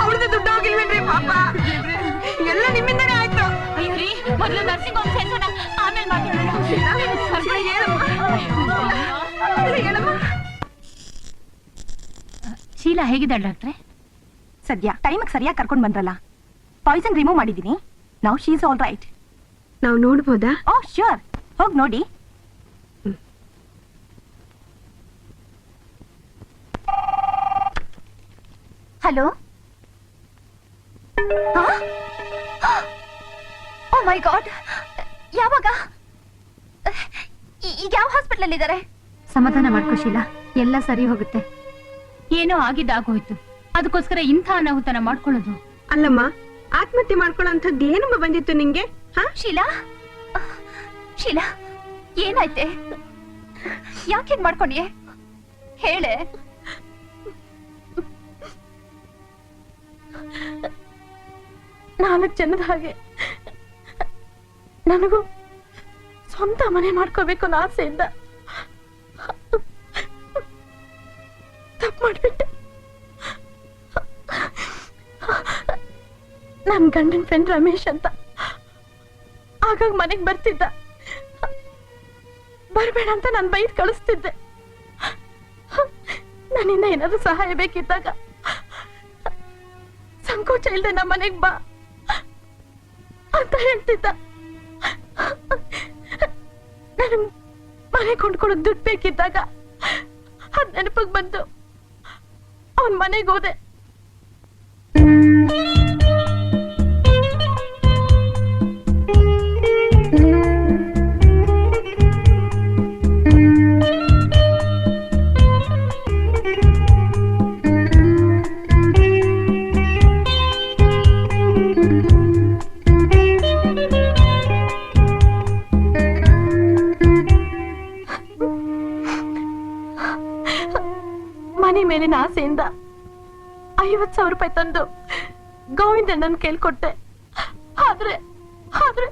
ಅವ್ರದ್ದು ದುಡ್ಡು ಹೋಗಿಲ್ವೇನ್ರಿ ಪಾಪ ಎಲ್ಲ ನಿಮ್ಮಿಂದನೇ ಆಯ್ತು. ಅಯ್ಯೋ ರೀ ಮೊದಲು ನರ್ಸಿಂಗ್ ಹೋಮ್ ಸೇರ್ಸೋಣ ಆಮೇಲೆ ಮಾತಾಡೋಣ. ಶೀಲಾ ಹೇಗಿದ್ದಾಳೆ ಡಾಕ್ಟ್ರೆ? ಸದ್ಯ ಟೈಮಿಗೆ ಸರಿಯಾಗಿ ಕರ್ಕೊಂಡು ಬಂದ್ರಲ್ಲ, ಪಾಯ್ಸನ್ ರಿಮೂವ್ ಮಾಡಿದ್ದೀನಿ. Now she is all right. ನಾವು ನೋಡ್ಬೋದಾ? ಓ ಶ್ಯೂರ್, ಹೋಗಿ ನೋಡಿ. ಹಲೋ. ಓ ಮೈ ಗಾಡ್, ಯಾವಾಗ? ಈಗ ಯಾವ ಹಾಸ್ಪಿಟಲ್ ಇದ್ದಾರೆ? ಸಮಾಧಾನ ಮಾಡ್ಕೋ ಶೀಲಾ, ಎಲ್ಲ ಸರಿ ಹೋಗುತ್ತೆ. ಏನೋ ಆಗಿದ್ದಾಗೋಯ್ತು, ಅದಕ್ಕೋಸ್ಕರ ಇಂಥ ಅನಾಹುತನ ಮಾಡ್ಕೊಳ್ಳೋದು. ಅಲ್ಲಮ್ಮ, ಆತ್ಮಹತ್ಯೆ ಮಾಡ್ಕೊಳ್ಳೋಂಥದ್ದು ಏನಮ್ಮ ಬಂದಿತ್ತು ನಿಂಗೆ? ಶೀಲಾ, ಶೀಲಾ ಏನಾಯ್ತೆ? ಯಾಕೆ ಮಾಡ್ಕೊಂಡಿಯೇ ಹೇಳೆ. ನಾಲ್ಕು ಜನದ ಹಾಗೆ ನನಗೂ ಸ್ವಂತ ಮನೆ ಮಾಡ್ಕೋಬೇಕು ಅನ್ನೋ ಆಸೆಯಿಂದ ತಪ್ಪು ಮಾಡ್ಬಿಟ್ಟೆ. ನನ್ ಗಂಡನ್ ಫ್ರೆಂಡ್ ರಮೇಶ್ ಅಂತ ಆಗಾಗ ಮನೆಗೆ ಬರ್ತಿದ್ದ. ಬರ್ಬೇಡ ಅಂತ ನಾನು ಬೈದ್ ಕಳಿಸ್ತಿದ್ದೆ. ನನ್ನಿಂದ ಏನಾದ್ರೂ ಸಹಾಯ ಬೇಕಿದ್ದಾಗ ಸಂಕೋಚ ಇಲ್ಲದೆ ನಮ್ಮ ಮನೆಗ್ ಬಾ ಅಂತ ಹೇಳ್ತಿದ್ದ. ನಾನು ಮನೆ ಕೊಂಡ್ಕೊಳ್ಳೋದು ದುಡ್ಡು ಬೇಕಿದ್ದಾಗ ಅದ್ ನೆನಪಿಗೆ ಬಂದು ಅವನ್ ಮನೆಗೆ ಹೋದೆ. ಮನೆ ಮೇಲಿನ ಆಸೆಯಿಂದ 50,000 ರೂಪಾಯಿ ತಂದು ಗೋವಿಂದಣ್ಣನ್ ಕೇಳ್ಕೊಟ್ಟೆ. ಆದ್ರೆ ಆದ್ರೆ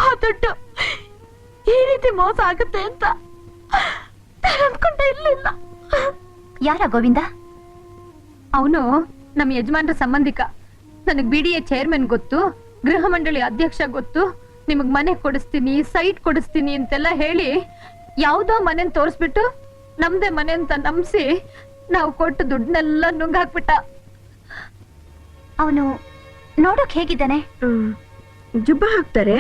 ಆ ದುಡ್ಡು ಈ ರೀತಿ ಮೋಸ ಆಗುತ್ತೆ ಅಂತ ಅನ್ಕೊಂಡೆ ಇರ್ಲಿಲ್ಲ. ಯಾರ ಗೋವಿಂದ? ಅವನು ನಮ್ಮ ಯಜಮಾನ್ರ ಸಂಬಂಧಿಕ. ನನಗ್ BDA ಚೇರ್ಮನ್ ಗೊತ್ತು, ಗೃಹ ಮಂಡಳಿ ಅಧ್ಯಕ್ಷ ಗೊತ್ತು, ನಿಮಗ್ ಮನೆ ಕೊಡಿಸ್ತೀನಿ, ಸೈಟ್ ಕೊಡಿಸ್ತೀನಿ ಅಂತೆಲ್ಲ ಹೇಳಿ ಯಾವ್ದೋ ಮನೆ ತೋರಿಸ್ಬಿಟ್ಟು ನಮ್ದೇ ಮನೆ ಅಂತ ನಂಬಿಸಿ ನಾವು ಕೊಟ್ಟು ದುಡ್ಡನ್ನೆಲ್ಲ ನುಂಗಾಕ್ಬಿಟ್ಟ. ಅವನು ನೋಡೋಕ್ ಹೇಗಿದ್ದಾನೆ? ಜುಬ್ಬ ಹಾಕ್ತಾರೆ,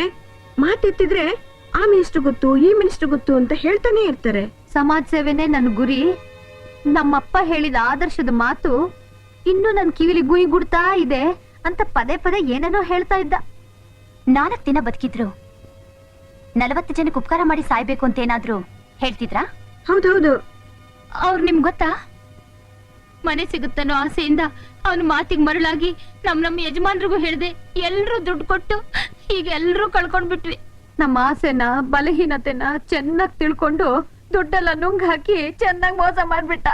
ಮಾತೆತ್ತಿದ್ರೆ ಆ ಮಿನಿಸ್ಟರ್ ಗೊತ್ತು, ಈ ಮಿನಿಸ್ಟರ್ ಗೊತ್ತು ಅಂತ ಹೇಳ್ತಾನೆ ಇರ್ತಾರೆ. ಸಮಾಜ ಸೇವೆನೇ ನನ್ ಗುರಿ. ನಮ್ಮಪ್ಪ ಹೇಳಿದ ಆದರ್ಶದ ಮಾತು ಇನ್ನು ನನ್ ಕಿವಿಲಿ ಗುಯ್ ಗುಡ್ತಾ ಇದೆ ಅಂತ ಪದೇ ಪದೇ ಏನೇನೋ ಹೇಳ್ತಾ ಇದ್ದ. 4 ದಿನ ಬದುಕಿದ್ರು 40 ಜನಕ್ಕೆ ಉಪಕಾರ ಮಾಡಿ ಸಾಯ್ಬೇಕು ಅಂತ ಏನಾದ್ರು ಹೇಳ್ತಿದ್ರಾ? ಹೌದೌದು. ಅವ್ರು ನಿಮ್ಗೆ ಗೊತ್ತಾ? ಮನೆ ಸಿಗುತ್ತನ್ನೋ ಆಸೆಯಿಂದ ಅವನ ಮಾತಿಗೆ ಮರಳಾಗಿ ನಮ್ಮ ಯಜಮಾನ್ರಿಗೂ ಹೇಳ್ದೆ. ಎಲ್ರೂ ದುಡ್ಡು ಕೊಟ್ಟು ಈಗ ಎಲ್ರೂ ಕಳ್ಕೊಂಡ್ಬಿಟ್ವಿ. ನಮ್ಮ ಆಸೆನ ಬಲಹೀನತೆನ ಚೆನ್ನಾಗಿ ತಿಳ್ಕೊಂಡು ದುಡ್ಡೆಲ್ಲ ನುಂಗ್ ಹಾಕಿ ಚೆನ್ನಾಗಿ ಮೋಸ ಮಾಡ್ಬಿಟ್ಟ.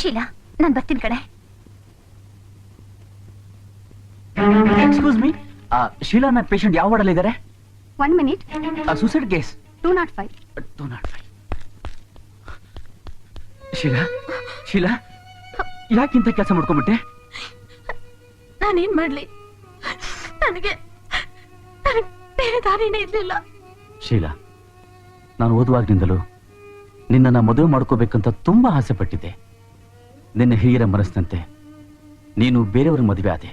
ಶೀಲಾ, ನಾನ್ ಬರ್ತೀನಿ ಕಡೆ. ಎಕ್ಸ್ಕ್ಯೂಸ್ ಮೀ, ಶೀಲಾನ ಪೇಷಂಟ್ ಯಾವ ವಾರ್ಡಲ್ಲಿ ಇದ್ದಾರೆ? 1 minute. Suicide case 205. 205. Sheela, Sheela, ಯಾಕಿಂತ ಕೆಲಸ ಮಾಡ್ಕೊಂಡ್ಬಿಟ್ಟೆ? ನಾನೇನ್ ಮಾಡ್ಲಿ? ನನಗೆ ಬೇರೆ ದಾರಿನೇ ಇರ್ಲಿಲ್ಲ. ಶೀಲಾ, ನಾನು ಓದುವಾಗ್ನಿಂದಲೂ ನಿನ್ನನ್ನ ಮದುವೆ ಮಾಡ್ಕೋಬೇಕಂತ ತುಂಬಾ ಆಸೆ ಪಟ್ಟಿದ್ದೆ. ನಿನ್ನ ಹಿರಿಯರ ಮನಸ್ಸಿನಂತೆ ನೀನು ಬೇರೆಯವರ ಮದುವೆ ಆದೆ.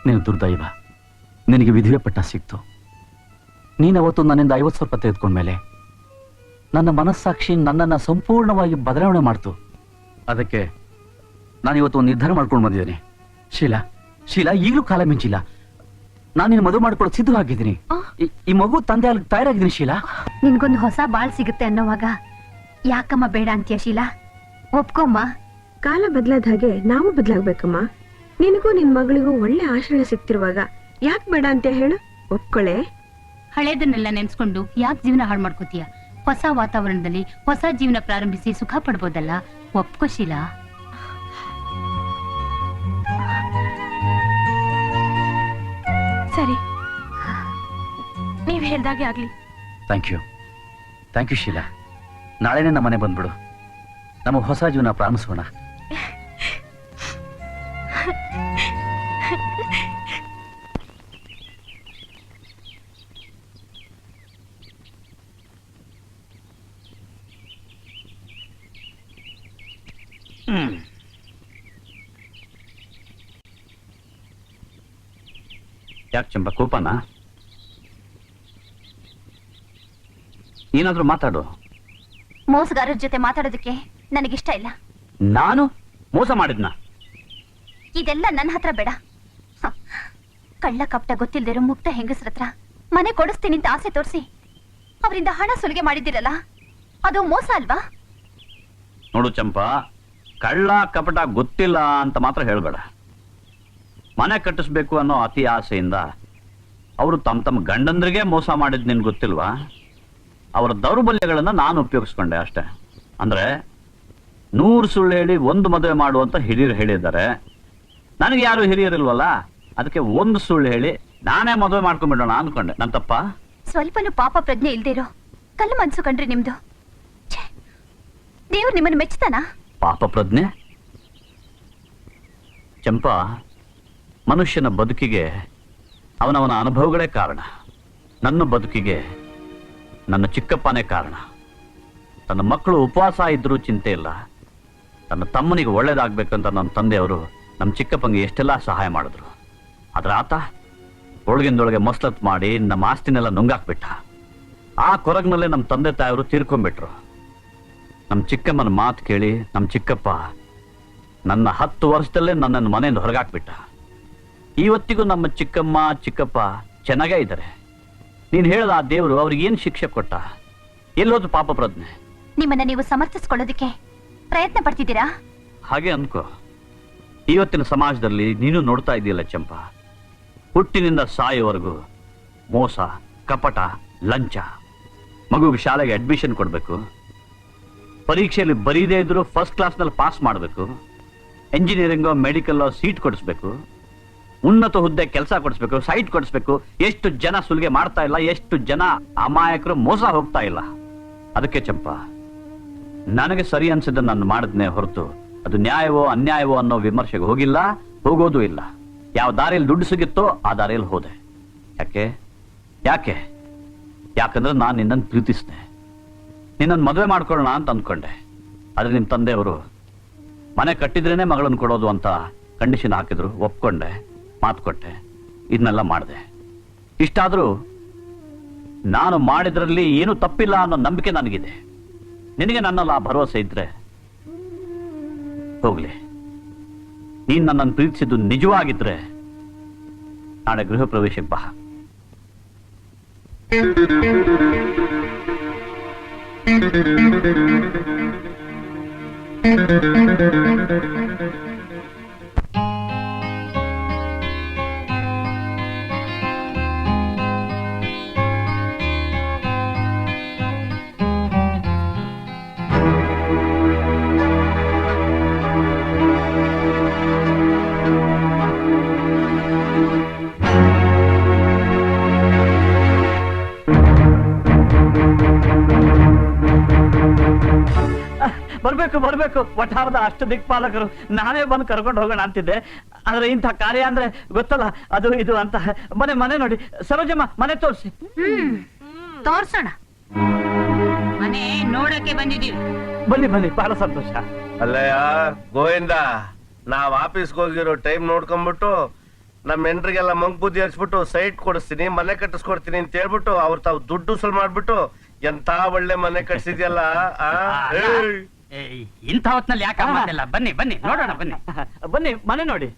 ನೀನು ದುರ್ದೈವ, ನಿನಗೆ ವಿಧವೆ ಪಟ್ಟ ಸಿಕ್ತು. ನೀನವತ್ತು ನನ್ನಿಂದ 50,000 ರೂಪಾಯಿ ತೆಗೆದುಕೊಂಡ್ಮೇಲೆ ನನ್ನ ಮನಸ್ಸಾಕ್ಷಿ ನನ್ನನ್ನು ಸಂಪೂರ್ಣವಾಗಿ ಬದಲಾವಣೆ ಮಾಡ್ತು. ಅದಕ್ಕೆ ನಾನಿವತ್ತು ಒಂದು ನಿರ್ಧಾರ ಮಾಡ್ಕೊಂಡು ಬಂದಿದ್ದೇನೆ. ಶೀಲಾ, ಶೀಲಾ, ಈಗಲೂ ಕಾಲ ಮಿಂಚಿಲ್ಲ. ನಾನು ನಿನ್ನ ಮದುವೆ ಮಾಡ್ಕೊಳ್ಳೋ ಸಿದ್ಧವಾಗಿದ್ದೀನಿ. ಈ ಮಗು ತಂದೆ ಅಲ್ಲಿ ತಯಾರಾಗಿದ್ದೀನಿ. ಶೀಲಾ, ನಿನ್ಗೊಂದು ಹೊಸ ಬಾಳ್ ಸಿಗುತ್ತೆ ಅನ್ನೋವಾಗ ಯಾಕಮ್ಮ ಬೇಡ ಅಂತೀಯ? ಶೀಲಾ, ಒಪ್ಕೊಮ್ಮ. ಕಾಲ ಬದಲಾದ ಹಾಗೆ ನಾವು ಬದಲಾಗ್ಬೇಕಮ್ಮ. ನಿನಗೂ ನಿನ್ ಮಗಳಿಗೂ ಒಳ್ಳೆ ಆಶ್ರಯ ಸಿಗ್ತಿರುವಾಗ ಯಾಕೆ ಬೇಡ ಅಂತ ಹೇಳು? ಒಪ್ಕೊಳ್ಳೆ. ಹಳೇದನ್ನೆಲ್ಲ ನೆನ್ಸ್ಕೊಂಡು ಯಾಕೆ ಜೀವನ ಹಾಳು ಮಾಡ್ಕೋತೀಯ? ಹೊಸ ವಾತಾವರಣದಲ್ಲಿ ಹೊಸ ಜೀವನ ಪ್ರಾರಂಭಿಸಿ ಸುಖ ಪಡ್ಬೋದಲ್ಲ. ಒಪ್ಕೋ ಶೀಲಾ. ಸರಿ, ನೀವ್ ಹೇಳ್ದಾಗೆ ಆಗ್ಲಿ. Thank you Sheela. ನಾಳೆನೇ ನಮ್ಮ ಮನೆ ಬಂದ್ಬಿಡು, ನಮ್ಮ ಹೊಸ ಜೀವನ ಪ್ರಾರಂಭಿಸೋಣ. ಯಾಕೆ ಚಂಪ, ಕೋಪನ? ಏನಾದ್ರೂ ಮಾತಾಡು. ಮೋಸಗಾರರ ಜೊತೆ ಮಾತಾಡೋದಕ್ಕೆ ನನಗಿಷ್ಟ ಇಲ್ಲ. ನಾನು ಮೋಸ ಮಾಡಿದ್ನ? ಇದೆಲ್ಲ ನನ್ನ ಹತ್ರ ಬೇಡ. ಹ. ಕಳ್ಳ ಕಪಟ ಗೊತ್ತಿಲ್ದಿರೋ ಮುಕ್ತ ಹೆಂಗಸ್ರ ಹತ್ರ ಮನೆ ಕೊಡಿಸ್ತೀನಿ ಅಂತ ಆಸೆ ತೋರಿಸಿ ಅವರಿಂದ ಹಣ ಸುಲಿಗೆ ಮಾಡಿದಿರಲ್ಲ, ಅದು ಮೋಸ ಅಲ್ವಾ? ನೋಡು ಚಂಪಾ, ಕಳ್ಳ ಕಪಟ ಗೊತ್ತಿಲ್ಲ ಅಂತ ಮಾತ್ರ ಹೇಳ್ಬೇಡ. ಮನೆ ಕಟ್ಟಿಸ್ಬೇಕು ಅನ್ನೋ ಅತಿ ಆಸೆಯಿಂದ ಅವರು ತಮ್ಮ ಗಂಡಂದ್ರಿಗೆ ಮೋಸ ಮಾಡಿದ್ ನಿನ್ ಗೊತ್ತಿಲ್ವಾ? ಅವರ ದೌರ್ಬಲ್ಯಗಳನ್ನ ನಾನು ಉಪಯೋಗಿಸ್ಕೊಂಡೆ ಅಷ್ಟೇ. ಅಂದ್ರೆ 100 ಸುಳ್ಳು ಹೇಳಿ 1 ಮದುವೆ ಮಾಡುವಂತ ಹಿರಿಯರು ಹೇಳಿದ್ದಾರೆ. ನನಗೆ ಯಾರು ಹಿರಿಯರಿಲ್ವಲ್ಲ, ಅದಕ್ಕೆ 1 ಸುಳ್ಳು ಹೇಳಿ ನಾನೇ ಮದುವೆ ಮಾಡ್ಕೊಂಡ್ಬಿಡೋಣ ಅನ್ಕೊಂಡೆ. ನನ್ ತಪ್ಪ? ಸ್ವಲ್ಪನೂ ಪಾಪ ಪ್ರಜ್ಞೆ ಇಲ್ದಿರೋ ಕಲ್ಲು ಮನ್ಸು ಕಂಡ್ರಿ ನಿಮ್ದು. ದೇವ್ರು ನಿಮ್ಮನ್ನು ಮೆಚ್ಚತಾನ? ಪಾಪ ಪ್ರಜ್ಞೆ? ಚಂಪಾ, ಮನುಷ್ಯನ ಬದುಕಿಗೆ ಅವನವನ ಅನುಭವಗಳೇ ಕಾರಣ. ನನ್ನ ಬದುಕಿಗೆ ನನ್ನ ಚಿಕ್ಕಪ್ಪನೇ ಕಾರಣ. ತನ್ನ ಮಕ್ಕಳು ಉಪವಾಸ ಇದ್ರೂ ಚಿಂತೆ ಇಲ್ಲ, ತನ್ನ ತಮ್ಮನಿಗೆ ಒಳ್ಳೇದಾಗ್ಬೇಕಂತ ನನ್ನ ತಂದೆಯವರು ನಮ್ಮ ಚಿಕ್ಕಪ್ಪಂಗೆ ಎಷ್ಟೆಲ್ಲ ಸಹಾಯ ಮಾಡಿದ್ರು. ಆದ್ರೆ ಆತ ಒಳಗಿಂದೊಳಗೆ ಮಸ್ಲತ್ ಮಾಡಿ ನಮ್ಮ ಆಸ್ತಿನೆಲ್ಲ ನುಂಗಾಕ್ಬಿಟ್ಟ. ಆ ಕೊರಗಿನಲ್ಲೇ ನಮ್ಮ ತಂದೆ ತಾಯಿಯವರು ತೀರ್ಕೊಂಡ್ಬಿಟ್ರು. ನಮ್ಮ ಚಿಕ್ಕಮ್ಮನ ಮಾತು ಕೇಳಿ ನಮ್ಮ ಚಿಕ್ಕಪ್ಪ ನನ್ನ 10 ವರ್ಷದಲ್ಲೇ ನನ್ನನ್ನು ಮನೆಯಿಂದ ಹೊರಗಾಕ್ಬಿಟ್ಟ. ಇವತ್ತಿಗೂ ನಮ್ಮ ಚಿಕ್ಕಮ್ಮ ಚಿಕ್ಕಪ್ಪ ಚೆನ್ನಾಗೇ ಇದ್ದಾರೆ. ನೀನು ಹೇಳ್ದ ಆ ದೇವರು ಅವ್ರಿಗೆ ಏನು ಶಿಕ್ಷೆ ಕೊಟ್ಟ? ಎಲ್ಲೋದು ಪಾಪ ಪ್ರಜ್ಞೆ? ನಿಮ್ಮನ್ನ ನೀವು ಸಮರ್ಥಿಸ್ಕೊಳ್ಳೋದಕ್ಕೆ ಪ್ರಯತ್ನ ಪಡ್ತಿದ್ದೀರಾ? ಹಾಗೆ ಅನ್ಕೋ. ಇವತ್ತಿನ ಸಮಾಜದಲ್ಲಿ ನೀನು ನೋಡ್ತಾ ಇದೆಯಲ್ಲ ಚಂಪಾ, ಹುಟ್ಟಿನಿಂದ ಸಾಯೋವರೆಗೂ ಮೋಸ, ಕಪಟ, ಲಂಚ. ಮಗುಗೆ ಶಾಲೆಗೆ ಅಡ್ಮಿಷನ್ ಕೊಡಬೇಕು, ಪರೀಕ್ಷೆಯಲ್ಲಿ ಬರೀದೇ ಇದ್ರು ಫಸ್ಟ್ ಕ್ಲಾಸ್ನಲ್ಲಿ ಪಾಸ್ ಮಾಡಬೇಕು, ಎಂಜಿನಿಯರಿಂಗೋ ಮೆಡಿಕಲ್ಲೋ ಸೀಟ್ ಕೊಡಿಸ್ಬೇಕು, ಉನ್ನತ ಹುದ್ದೆ ಕೆಲಸ ಕೊಡಿಸ್ಬೇಕು, ಸೈಟ್ ಕೊಡಿಸ್ಬೇಕು. ಎಷ್ಟು ಜನ ಸುಲಿಗೆ ಮಾಡ್ತಾ ಇಲ್ಲ, ಎಷ್ಟು ಜನ ಅಮಾಯಕರು ಮೋಸ ಹೋಗ್ತಾ ಇಲ್ಲ. ಅದಕ್ಕೆ ಚಂಪಾ, ನನಗೆ ಸರಿ ಅನ್ಸಿದ್ದನ್ನು ನಾನು ಮಾಡಿದ್ನೇ ಹೊರತು ಅದು ನ್ಯಾಯವೋ ಅನ್ಯಾಯವೋ ಅನ್ನೋ ವಿಮರ್ಶೆಗೆ ಹೋಗಿಲ್ಲ, ಹೋಗೋದು ಇಲ್ಲ. ಯಾವ ದಾರಿಯಲ್ಲಿ ದುಡ್ಡು ಸಿಗುತ್ತೋ ಆ ದಾರಿಯಲ್ಲಿ ಹೋದೆ. ಯಾಕೆ? ಯಾಕಂದ್ರೆ ನಾನು ನಿನ್ನನ್ನು ಪ್ರೀತಿಸಿದೆ, ನಿನ್ನನ್ನು ಮದುವೆ ಮಾಡ್ಕೊಳ್ಳೋಣ ಅಂತ ಅಂದ್ಕೊಂಡೆ. ಆದ್ರೆ ನಿಮ್ಮ ತಂದೆಯವರು ಮನೆ ಕಟ್ಟಿದ್ರೇನೆ ಮಗಳನ್ನು ಕೊಡೋದು ಅಂತ ಕಂಡೀಷನ್ ಹಾಕಿದ್ರು. ಒಪ್ಕೊಂಡೆ, ಮಾತು ಕೊಟ್ಟೆ, ಇದನ್ನೆಲ್ಲ ಮಾಡಿದೆ. ಇಷ್ಟಾದ್ರೂ ನಾನು ಮಾಡಿದ್ರಲ್ಲಿ ಏನೂ ತಪ್ಪಿಲ್ಲ ಅನ್ನೋ ನಂಬಿಕೆ ನನಗಿದೆ. ನಿನಗೆ ನನ್ನಲ್ಲಿ ಆ ಭರವಸೆ ಇದ್ರೆ ಹೋಗ್ಲಿ. ನೀನ್ ನನ್ನನ್ನು ಪ್ರೀತಿಸಿದ್ದು ನಿಜವಾಗಿದ್ರೆ ನಾಳೆ ಗೃಹ ಪ್ರವೇಶಕ್ಕೆ ಬಾ. ಬರ್ಬೇಕು ವಠಾರದ ಅಷ್ಟು ದಿಕ್ಪಾಲಕರು ನಾನೇ ಬಂದು ಕರ್ಕೊಂಡು ಹೋಗೋಣ ಅಂತಿದ್ದೆ. ಆದ್ರೆ ಇಂಥ ಕಾರ್ಯ ಅಂದ್ರೆ ಗೊತ್ತಲ್ಲ, ಅದು ಇದು ಅಂತ. ಮನೆ ನೋಡಿ ಸರೋಜಮ್ಮ, ಮನೆ ತೋರಿಸಿ. ತೋರ್ಸೋಣ. ಮನೆ ನೋಡಕ್ಕೆ ಬಂದಿದೀವಿ. ಬನ್ನಿ, ಬಹಳ ಸಂತೋಷ. ಅಲ್ಲಯ್ಯ ಗೋವಿಂದ, ನಾವ್ ಆಫೀಸ್ಗೆ ಹೋಗಿರೋ ಟೈಮ್ ನೋಡ್ಕೊಂಡ್ಬಿಟ್ಟು ನಮ್ಮ ಎಂಟ್ರಿಗೆಲ್ಲ ಮಂಕ್ ಬುದ್ಧಿ ಹರಿಸ್ಬಿಟ್ಟು ಸೈಟ್ ಕೊಡಿಸ್ತೀನಿ, ಮನೆ ಕಟ್ಟಿಸ್ಕೊಡ್ತೀನಿ ಅಂತ ಹೇಳ್ಬಿಟ್ಟು ಅವ್ರು ತಾವು ದುಡ್ಡು ಉಸಲ್ ಮಾಡ್ಬಿಟ್ಟು ಎಂತ ಒಳ್ಳೆ ಮನೆ ಕಟ್ಸಿದ್ಯಲ್ಲ. ಇಂಥ ಹೊತ್ನಲ್ಲಿ ಯಾಕೆ ಮಾತೆಲ್ಲ? ಬನ್ನಿ ನೋಡೋಣ, ಬನ್ನಿ ಮನೆ ನೋಡಿ.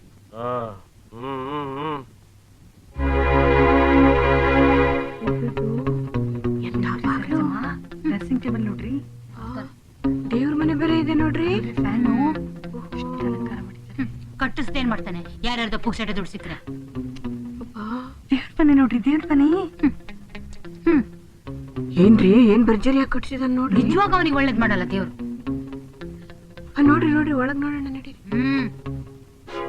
ಡ್ರೆಸ್ಸಿಂಗ್ ಟೇಬಲ್ ನೋಡ್ರಿ, ದೇವ್ರ ಮನೆ ಬೇರೆ ಇದೆ ನೋಡ್ರಿ. ಕಟ್ಟಿಸ್ದೇನ್ ಮಾಡ್ತಾನೆ? ಯಾರ್ಯಾರ್ದ ಪುಕ್ಸಟೆ ದುಡ್ಡು ಸಿಕ್ಕರೆ ದೇವ್ರ ಮನೆ ನೋಡ್ರಿ, ದೇವ್ರ ಮನೆ. ಏನ್ರಿ ಏನ್ ಭರ್ಜರಿಯಾಗಿ ಕಟ್ಸಿದ ನೋಡ್ರಿ. ನಿಜವಾಗ ಅವನಿಗೆ ಒಳ್ಳೇದ್ ಮಾಡಲ್ಲ ದೇವ್ರು. ನೋಡ್ರಿ ನೋಡ್ರಿ ಒಳಗ್ ನೋಡೋಣ ನಡಿ.